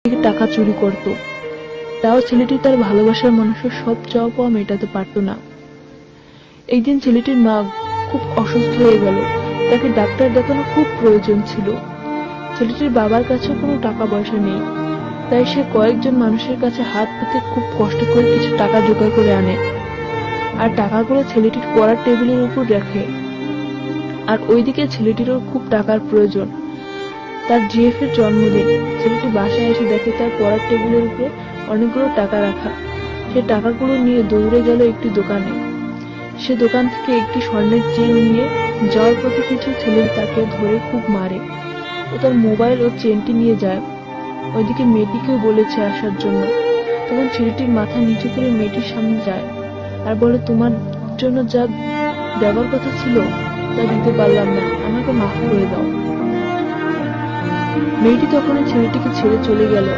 থেকে টাকা চুরি করত। তাও ছেলেটি তার ভালোবাসার মানুষের সব চাওয়া পাওয়া মেটাতে পারত না। একদিন ছেলেটির মা খুব অসুস্থ হয়ে গেল। তাকে ডাক্তার দেখানো খুব প্রয়োজন ছিল। ছেলেটির বাবার কাছেও কোনো টাকা পয়সা নেই, তাই সে কয়েকজন মানুষের কাছে হাত পেতে খুব কষ্ট করে কিছু টাকা জোগাড় করে আনে, আর টাকাগুলো ছেলেটির পড়ার টেবিলের উপর রাখে। আর ওইদিকে ছেলেটিরও খুব টাকার প্রয়োজন। তার জিএফ এর জন্মদিন। ছেলেটি বাসায় এসে দেখে তার পড়ার টেবিলের উপরে অনেকগুলো টাকা রাখা। সে টাকাগুলো নিয়ে দৌড়ে গেল একটি দোকানে। সে দোকান থেকে একটি স্বর্ণের চেন নিয়ে যাওয়ার পথে কিছু ছেলে তাকে ধরে খুব মারে। ও তার মোবাইল ও চেনটি নিয়ে যায়। ওইদিকে মেয়েটিকেও বলেছে আসার জন্য। তখন ছেলেটির মাথা নিচু করে মেয়েটির সামনে যায় আর বলে, তোমার জন্য যা দেওয়ার কথা ছিল তা দিতে পারলাম না, আমাকে মাফ করে দাও। মেয়েটি তখন ছেলেটিকে ছেড়ে চলে গেল।